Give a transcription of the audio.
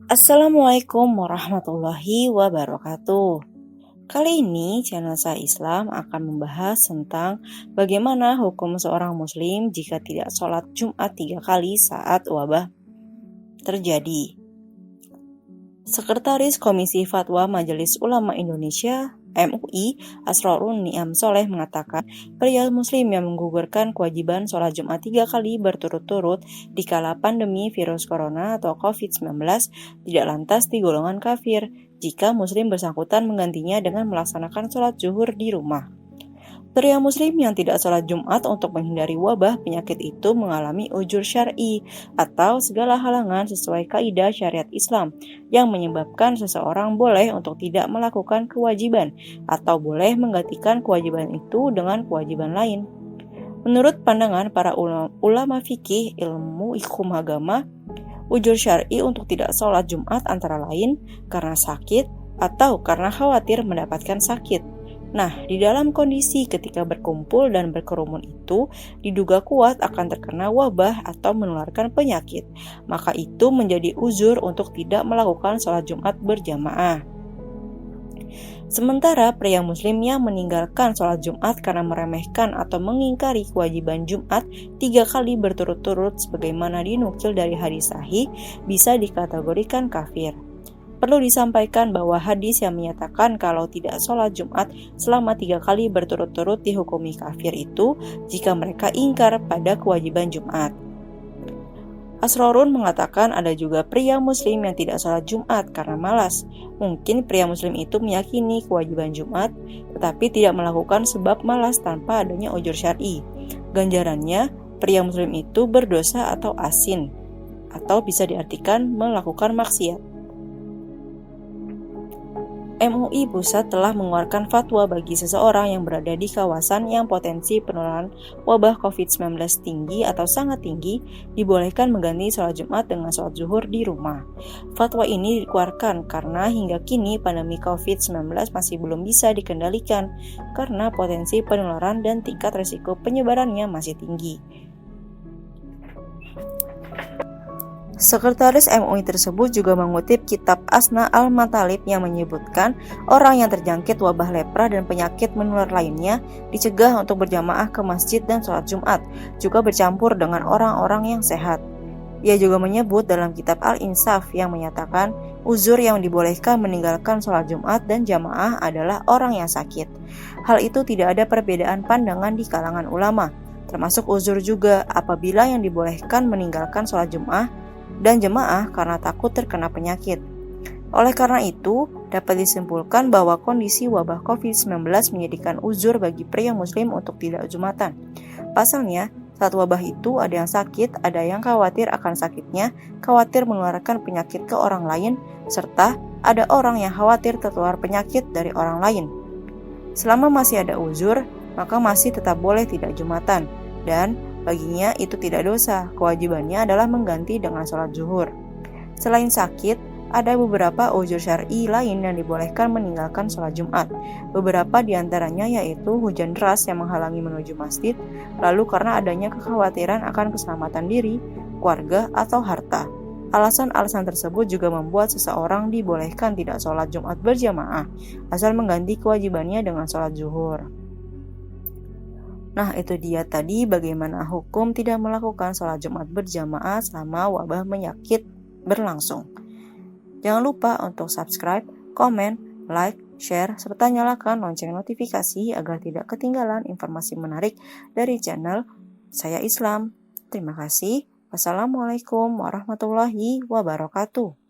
Assalamualaikum warahmatullahi wabarakatuh. Kali ini channel saya Islam akan membahas tentang bagaimana hukum seorang muslim jika tidak sholat Jumat 3 kali saat wabah terjadi. Sekretaris Komisi Fatwa Majelis Ulama Indonesia MUI Asrorun Ni'am Soleh mengatakan pria muslim yang menggugurkan kewajiban sholat Jumat 3 kali berturut-turut di kala pandemi virus corona atau COVID-19 tidak lantas digolongan kafir jika muslim bersangkutan menggantinya dengan melaksanakan sholat zuhur di rumah. Pria muslim yang tidak sholat Jumat untuk menghindari wabah penyakit itu mengalami ujur syar'i atau segala halangan sesuai kaidah syariat Islam yang menyebabkan seseorang boleh untuk tidak melakukan kewajiban atau boleh menggantikan kewajiban itu dengan kewajiban lain. Menurut pandangan para ulama fikih ilmu hukum agama, ujur syar'i untuk tidak sholat Jumat antara lain karena sakit atau karena khawatir mendapatkan sakit. Nah, di dalam kondisi ketika berkumpul dan berkerumun itu diduga kuat akan terkena wabah atau menularkan penyakit, maka itu menjadi uzur untuk tidak melakukan sholat Jumat berjamaah. Sementara pria muslim yang meninggalkan sholat Jumat karena meremehkan atau mengingkari kewajiban Jumat 3 kali berturut-turut sebagaimana dinukil dari hadis sahih bisa dikategorikan kafir. Perlu disampaikan bahwa hadis yang menyatakan kalau tidak sholat Jumat selama 3 kali berturut-turut dihukumi kafir itu jika mereka ingkar pada kewajiban Jumat. Asrorun mengatakan ada juga pria muslim yang tidak sholat Jumat karena malas. Mungkin pria muslim itu meyakini kewajiban Jumat tetapi tidak melakukan sebab malas tanpa adanya ujur syar'i. Ganjarannya, pria muslim itu berdosa atau asin, atau bisa diartikan melakukan maksiat. MUI Pusat telah mengeluarkan fatwa bagi seseorang yang berada di kawasan yang potensi penularan wabah COVID-19 tinggi atau sangat tinggi, dibolehkan mengganti sholat Jumat dengan sholat zuhur di rumah. Fatwa ini dikeluarkan karena hingga kini pandemi COVID-19 masih belum bisa dikendalikan karena potensi penularan dan tingkat risiko penyebarannya masih tinggi. Sekretaris MUI tersebut juga mengutip kitab Asna Al-Matalib yang menyebutkan orang yang terjangkit wabah lepra dan penyakit menular lainnya dicegah untuk berjamaah ke masjid dan sholat Jumat, juga bercampur dengan orang-orang yang sehat. Ia juga menyebut dalam kitab Al-Insaf yang menyatakan uzur yang dibolehkan meninggalkan sholat Jumat dan jamaah adalah orang yang sakit. Hal itu tidak ada perbedaan pandangan di kalangan ulama, termasuk uzur juga apabila yang dibolehkan meninggalkan sholat Jumat dan jemaah karena takut terkena penyakit. Oleh karena itu, dapat disimpulkan bahwa kondisi wabah COVID-19 menjadikan uzur bagi pria muslim untuk tidak jumatan. Pasalnya, saat wabah itu ada yang sakit, ada yang khawatir akan sakitnya, khawatir menularkan penyakit ke orang lain, serta ada orang yang khawatir tertular penyakit dari orang lain. Selama masih ada uzur, maka masih tetap boleh tidak jumatan, dan baginya itu tidak dosa, kewajibannya adalah mengganti dengan sholat zuhur. Selain sakit, ada beberapa uzur syar'i lain yang dibolehkan meninggalkan sholat Jumat. Beberapa diantaranya yaitu hujan deras yang menghalangi menuju masjid, lalu karena adanya kekhawatiran akan keselamatan diri, keluarga, atau harta. Alasan-alasan tersebut juga membuat seseorang dibolehkan tidak sholat Jumat berjamaah, asal mengganti kewajibannya dengan sholat zuhur. Nah, itu dia tadi bagaimana hukum tidak melakukan sholat Jumat berjamaah selama wabah penyakit berlangsung. Jangan lupa untuk subscribe, komen, like, share, serta nyalakan lonceng notifikasi agar tidak ketinggalan informasi menarik dari channel Saya Islam. Terima kasih. Wassalamualaikum warahmatullahi wabarakatuh.